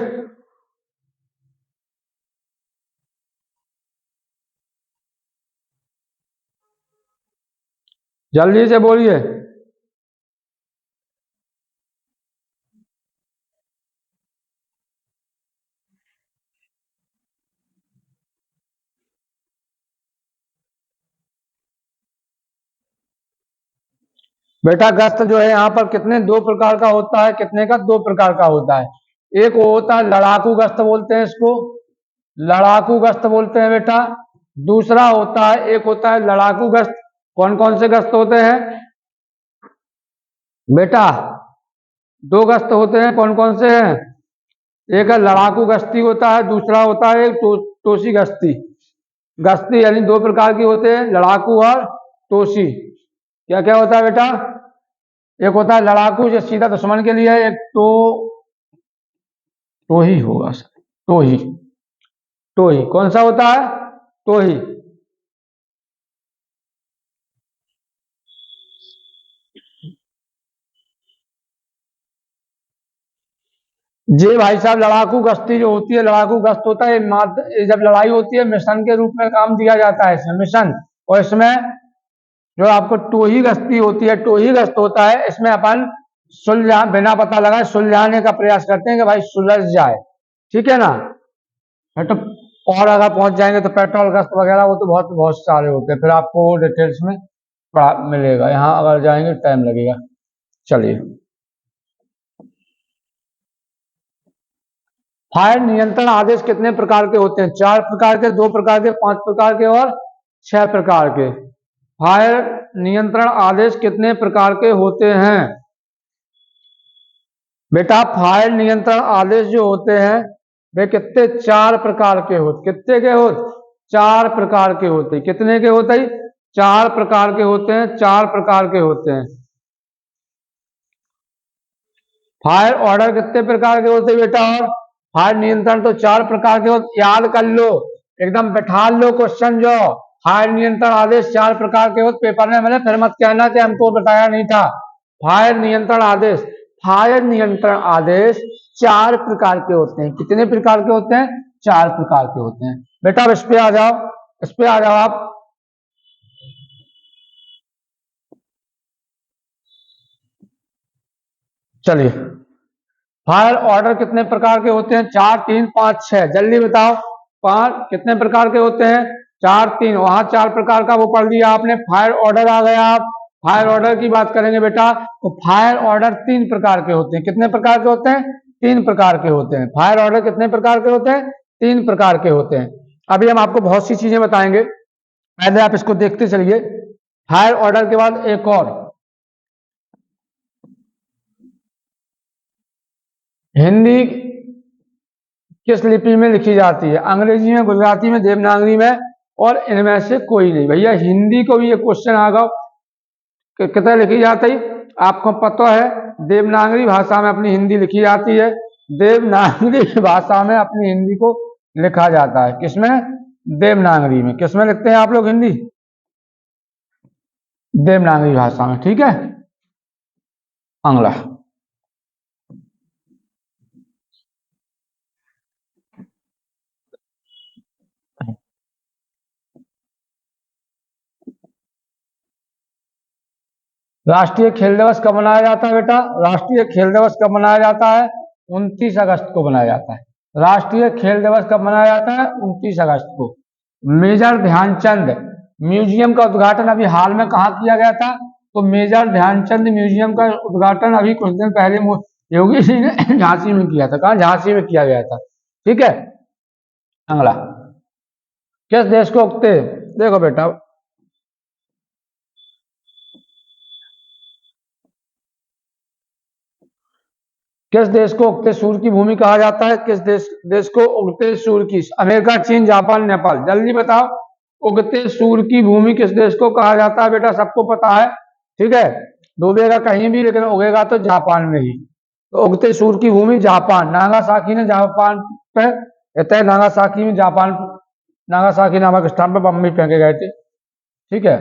जल्दी से बोलिए। बेटा गस्त जो है यहाँ पर कितने, 2 प्रकार का होता है। कितने का? 2 प्रकार का होता है। एक वो होता है लड़ाकू गस्त बोलते हैं इसको, लड़ाकू गस्त बोलते हैं बेटा। दूसरा होता है, एक होता है लड़ाकू गस्त। कौन कौन से गस्त होते हैं बेटा? 2 गस्त होते हैं। कौन कौन से हैं? एक है लड़ाकू गश्ती होता है, दूसरा होता है टोसी गश्ती। गश्ती यानी 2 प्रकार की होते हैं, लड़ाकू और टोसी। क्या क्या होता है बेटा? एक होता है लड़ाकू जो सीधा दुश्मन के लिए है, एक टोही होगा सर, टोही। टोही कौन सा होता है? टोही। जे भाई साहब लड़ाकू गश्ती जो होती है, लड़ाकू गश्त होता है, जब लड़ाई होती है मिशन के रूप में काम दिया जाता है इसमें, मिशन। और इसमें जो आपको टोही गश्ती होती है, टोही गश्त होता है, इसमें अपन सुलझा, बिना पता लगाए सुलझाने का प्रयास करते हैं कि भाई सुलझ जाए। ठीक है ना? तो और अगर पहुंच जाएंगे तो पेट्रोल गश्त वगैरह वो तो बहुत बहुत सारे होते हैं, फिर आपको डिटेल्स में पढ़ा मिलेगा। यहाँ अगर जाएंगे टाइम लगेगा। चलिए, फायर नियंत्रण आदेश कितने प्रकार के होते हैं? 4 प्रकार के, 2 प्रकार के, 5 प्रकार के और 6 प्रकार के। फायर नियंत्रण आदेश कितने प्रकार के होते हैं बेटा? फायर नियंत्रण आदेश जो होते हैं वे कितने, 4 प्रकार के होते। कितने के होते? 4 प्रकार के होते। कितने के होते हैं? 4 प्रकार के होते हैं, 4 प्रकार के होते हैं। फायर ऑर्डर कितने प्रकार के होते हैं बेटा? और फायर नियंत्रण तो 4 प्रकार के होते, याद कर लो, एकदम बैठा लो क्वेश्चन जो। फायर नियंत्रण आदेश 4 प्रकार के होते, पेपर में मैंने फिर मत कहना कि हमको बताया नहीं था। फायर नियंत्रण आदेश, फायर नियंत्रण आदेश 4 प्रकार के होते हैं। कितने प्रकार के होते हैं? 4 प्रकार के होते हैं। बेटा अब इस पे आ जाओ, इस पे आ जाओ आप। चलिए, फायर ऑर्डर कितने प्रकार के होते हैं? 4, 3, 5, 6, जल्दी बताओ। 5 कितने प्रकार के होते हैं? 4, 3, वहां 4 प्रकार का वो पढ़ लिया आपने। फायर ऑर्डर आ गया। आप फायर ऑर्डर की बात करेंगे बेटा तो फायर ऑर्डर 3 प्रकार के होते हैं। कितने प्रकार के होते हैं? 3 प्रकार के होते हैं। फायर ऑर्डर कितने प्रकार के होते हैं? 3 प्रकार के होते हैं। अभी हम आपको बहुत सी चीजें बताएंगे, पहले आप इसको देखते चलिए। फायर ऑर्डर के बाद एक और, हिंदी किस लिपि में लिखी जाती है? अंग्रेजी में, गुजराती में, देवनागरी में, और इनमें से कोई नहीं। भैया हिंदी को भी ये क्वेश्चन आ गया कि कितने लिखी जाती? आपको पता है देवनागरी भाषा में अपनी हिंदी लिखी जाती है। देवनागरी भाषा में अपनी हिंदी को लिखा जाता है। किसमें? देवनागरी में। किसमें लिखते हैं आप लोग हिंदी? देवनागरी भाषा में। ठीक है, अगला। राष्ट्रीय खेल दिवस कब मनाया जाता है बेटा? राष्ट्रीय खेल दिवस कब मनाया जाता है? 29 अगस्त को मनाया जाता है। राष्ट्रीय खेल दिवस कब मनाया जाता है? 29 अगस्त को। मेजर ध्यानचंद म्यूजियम का उद्घाटन अभी हाल में कहाँ किया गया था? तो मेजर ध्यानचंद म्यूजियम का उद्घाटन अभी कुछ दिन पहले योगी जी ने झांसी में किया था। कहाँ? झांसी में किया गया था। ठीक है। अगला, किस देश को उगते, देखो बेटा, किस देश को उगते सूर्य की भूमि कहा जाता है? किस देश को उगते सूर्य की? अमेरिका, चीन, जापान, नेपाल। जल्दी बताओ, उगते सूर्य की भूमि किस देश को कहा जाता है? बेटा सबको पता है। ठीक है, डूबेगा कहीं भी लेकिन उगेगा तो जापान में ही। तो उगते सूर्य की भूमि जापान। नागासाकी ने जापान पे इतने नागासाकी में जापान नागासाकी नामक स्थान पर बम भी फेंके गए थे। ठीक है।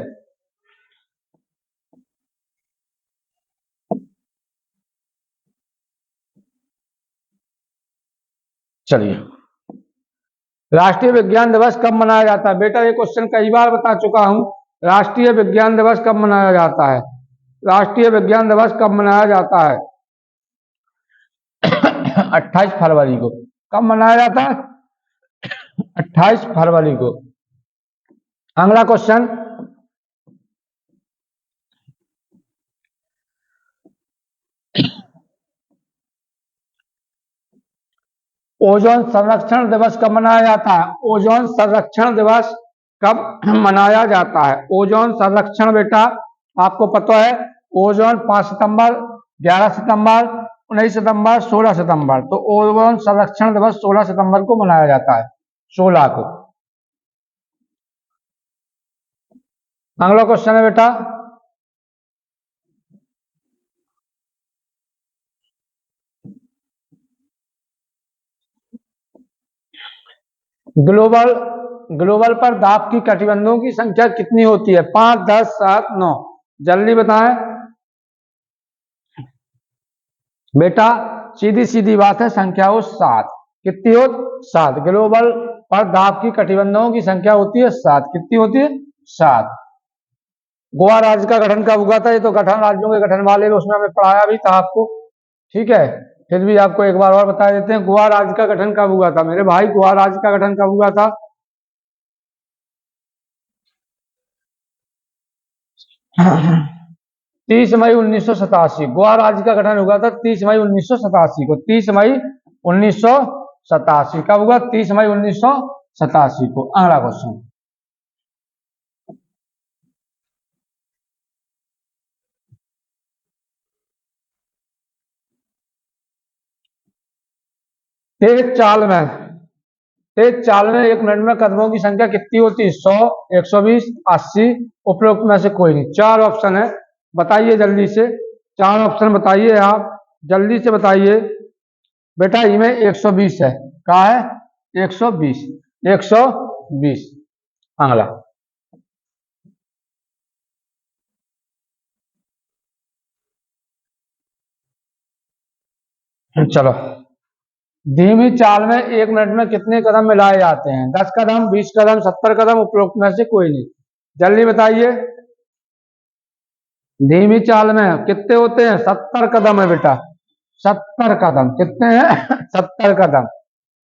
चलिए, राष्ट्रीय विज्ञान दिवस कब मनाया जाता है? बेटा ये क्वेश्चन कई बार बता चुका हूं। राष्ट्रीय विज्ञान दिवस कब मनाया जाता है? राष्ट्रीय विज्ञान दिवस कब मनाया जाता है? 28 फरवरी को। कब मनाया जाता है? 28 फरवरी को। अगला क्वेश्चन, ओजोन संरक्षण दिवस कब मनाया जाता है? ओजोन संरक्षण दिवस कब मनाया जाता है? ओजोन संरक्षण बेटा आपको पता है, ओजोन 5 सितंबर, 11 सितंबर, 19 सितंबर, 16 सितंबर। तो ओजोन संरक्षण दिवस 16 सितंबर को मनाया जाता है। 16 को। अगला क्वेश्चन है बेटा, ग्लोबल ग्लोबल पर दाब की कटिबंधों की संख्या कितनी होती है? 5, 10, 7, 9। जल्दी बताएं बेटा। सीधी सीधी बात है, संख्या हो 7। कितनी हो? 7। ग्लोबल पर दाब की कटिबंधों की संख्या होती है 7। कितनी होती है? 7। गोवा राज्य का गठन कब हुआ था? ये तो गठन राज्यों के गठन वाले में उसमें हमें पढ़ाया भी था आपको। ठीक है, फिर भी आपको एक बार और बता देते हैं, गोवा राज्य का गठन कब हुआ था मेरे भाई? गोवा राज्य का गठन कब हुआ था? 30 मई 1987। गोवा राज्य का गठन हुआ था 30 मई 1987 को। 30 मई 1987 कब हुआ? 30 मई 1987 को। अगला क्वेश्चन, तेज चाल में तेज चाल में 1 मिनट में कदमों की संख्या कितनी होती है? 100, 120, 80। उपरोक्त में से कोई नहीं। 4 ऑप्शन है, बताइए जल्दी से। 4 ऑप्शन बताइए आप, जल्दी से बताइए बेटा। इनमें 120 है। कहा है? 120। 120। अगला, चलो, धीमी चाल में 1 मिनट में कितने कदम मिलाए जाते हैं? 10 कदम, 20 कदम, 70 कदम। उपरोक्त में से कोई नहीं। जल्दी बताइए, धीमी चाल में कितने होते हैं? 70 कदम है बेटा। 70 कदम। कितने हैं? 70 कदम।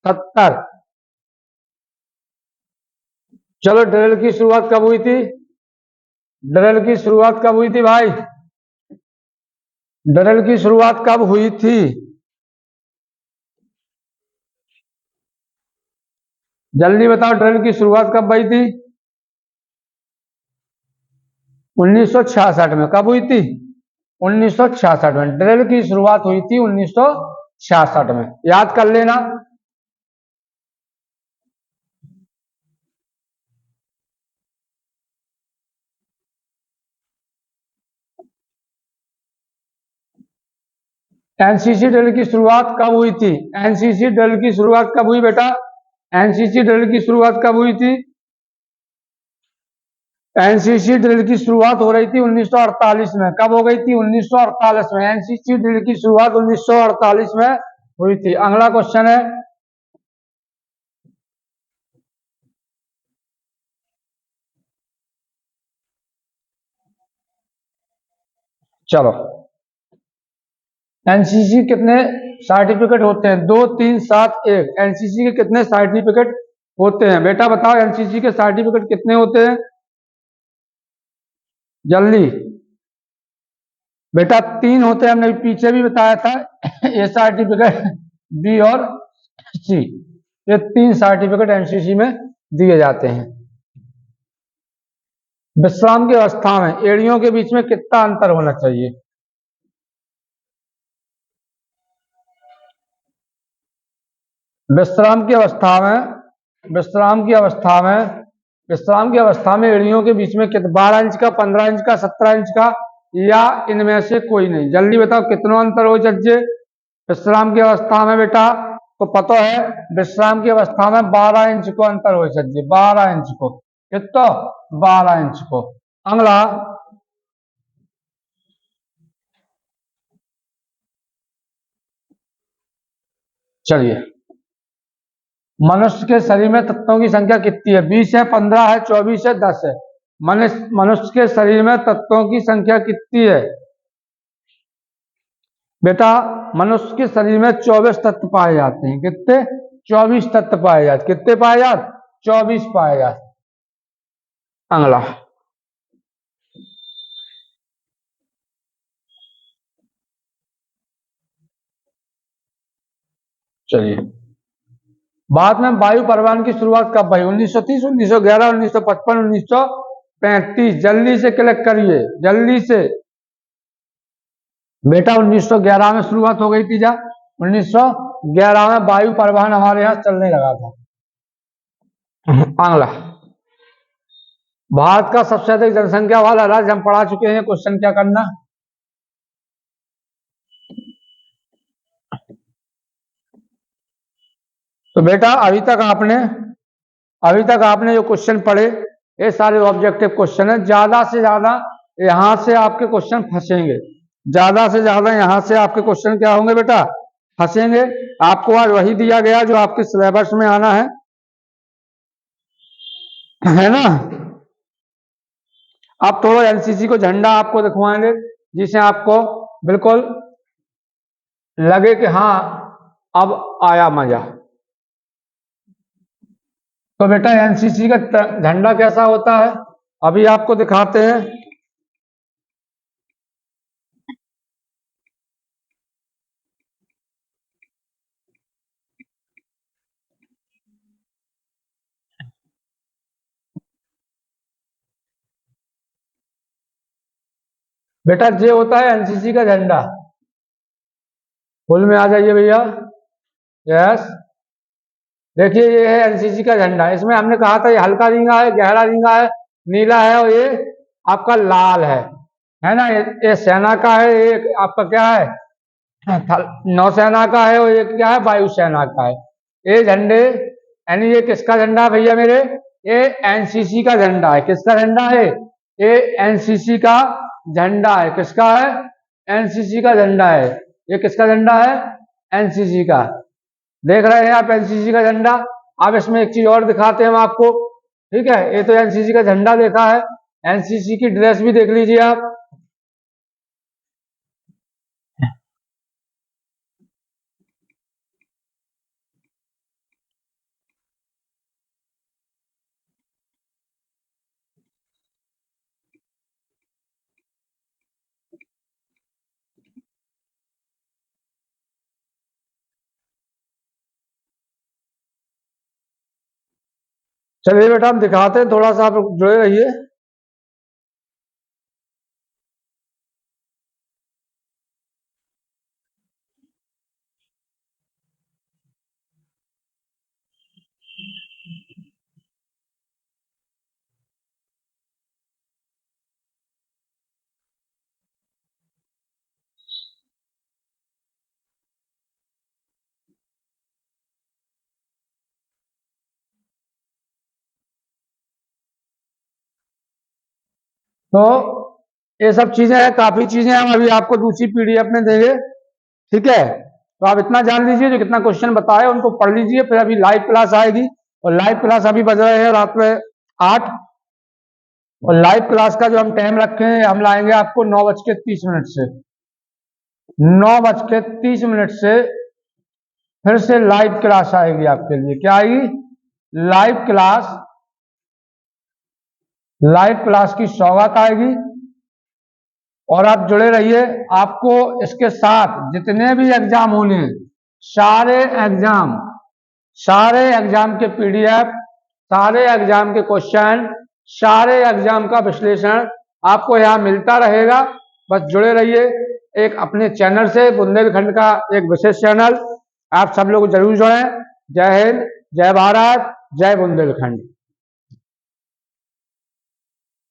70। चलो, ड्रिल की शुरुआत कब हुई थी? ड्रिल की शुरुआत कब हुई थी भाई? ड्रिल की शुरुआत कब हुई थी? जल्दी बताओ, ड्रिल की शुरुआत कब हुई थी? 1966 में। कब हुई थी? 1966 में ड्रिल की शुरुआत हुई थी। 1966 में। याद कर लेना। एनसीसी ड्रिल की शुरुआत कब हुई थी? एनसीसी ड्रिल की शुरुआत कब हुई बेटा? एनसीसी ड्रिल की शुरुआत कब हुई थी? एनसीसी ड्रिल की शुरुआत हो रही थी 1948 में। कब हो गई थी? 1948 में। एनसीसी ड्रिल की शुरुआत 1948 में हुई थी। अगला क्वेश्चन है, चलो, एनसीसी कितने सर्टिफिकेट होते हैं? 2 3 7 1। एनसीसी के कितने सर्टिफिकेट होते हैं बेटा? बताओ एनसीसी के सर्टिफिकेट कितने होते हैं? जल्दी बेटा। 3 होते हैं, हमने पीछे भी बताया था। ए सर्टिफिकेट, बी और सी, ये 3 सर्टिफिकेट एनसीसी में दिए जाते हैं। विश्राम की अवस्था में एड़ियों के बीच में कितना अंतर होना चाहिए? विश्राम की अवस्था में, विश्राम की अवस्था में, विश्राम की अवस्था में एड़ियों के बीच में कितना? 12 इंच का, 15 इंच का, 17 इंच का, या इनमें से कोई नहीं? जल्दी बताओ कितना अंतर हो जज्जे विश्राम की अवस्था में बेटा? तो पता है विश्राम की अवस्था में 12 इंच को अंतर हो जज्जे, 12 इंच को। कितना? 12 इंच को। अगला, चलिए, मनुष्य के शरीर में तत्वों की संख्या कितनी है? 20 है, 15 है, 24 है, 10 है। मनुष्य के शरीर में तत्वों की संख्या कितनी है बेटा? मनुष्य के शरीर में 24 तत्व पाए जाते हैं। कितने? 24 तत्व पाए जाते। कितने पाए जाते? 24 पाए जाते। अगला, चलिए, बाद में वायु परिवहन की शुरुआत कब हुई? 1930, 1911, 1955, 1935। जल्दी से क्लिक करिए, जल्दी से बेटा। 1911 में शुरुआत हो गई थी। जा 1911 में वायु परिवहन हमारे यहाँ चलने लगा था। अगला, भारत का सबसे अधिक जनसंख्या वाला राज्य हम पढ़ा चुके हैं। क्वेश्चन क्या करना? तो बेटा अभी तक आपने जो क्वेश्चन पढ़े, ये सारे ऑब्जेक्टिव क्वेश्चन है। ज्यादा से ज्यादा यहां से आपके क्वेश्चन फंसेंगे, ज्यादा से ज्यादा यहां से आपके क्वेश्चन क्या होंगे बेटा? फंसेंगे। आपको आज वही दिया गया जो आपके सिलेबस में आना है ना? आप थोड़ा एनसीसी को झंडा आपको दिखवाएंगे, जिसे आपको बिल्कुल लगे कि हाँ अब आया मजा। तो बेटा एनसीसी का झंडा कैसा होता है अभी आपको दिखाते हैं। बेटा ये होता है एनसीसी का झंडा। फुल में आ जाइए भैया। यस, देखिए ये है एनसीसी का झंडा। इसमें हमने कहा था ये हल्का रींगा है, गहरा रींगा है, नीला है, और ये आपका लाल है ना? ये सेना का है, ये आपका क्या है? नौसेना का है, और ये क्या है? वायुसेना का है। ये झंडे, यानी ये किसका झंडा है भैया मेरे? ये एनसीसी का झंडा है। किसका झंडा है? ये एनसीसी का झंडा है। किसका है? एनसीसी का झंडा है। ये किसका झंडा है? एनसीसी का। देख रहे हैं आप एनसीसी का झंडा? अब इसमें एक चीज और दिखाते हैं हम आपको। ठीक है, ये तो एनसीसी का झंडा देखा है, एनसीसी की ड्रेस भी देख लीजिए आप। चलिए बेटा हम दिखाते हैं, थोड़ा सा आप जुड़े रहिए। तो ये सब चीजें हैं, काफी चीजें हम अभी आपको दूसरी पीडीएफ में देंगे। ठीक है, तो आप इतना जान लीजिए, जो कितना क्वेश्चन बताए उनको पढ़ लीजिए। फिर अभी लाइव क्लास आएगी, और लाइव क्लास अभी बज रहे हैं रात में 8। और लाइव क्लास का जो हम टाइम रखे हैं हम लाएंगे आपको 9:30 से 9:30 से फिर से लाइव क्लास आएगी आपके लिए। क्या आएगी? लाइव क्लास की सौगात आएगी और आप जुड़े रहिए। आपको इसके साथ जितने भी एग्जाम होने सारे एग्जाम के पीडीएफ, सारे एग्जाम के क्वेश्चन, सारे एग्जाम का विश्लेषण आपको यहाँ मिलता रहेगा। बस जुड़े रहिए एक अपने चैनल से, बुंदेलखंड का एक विशेष चैनल। आप सब लोग जरूर जुड़ें। जय हिंद, जय भारत, जय बुंदेलखंड।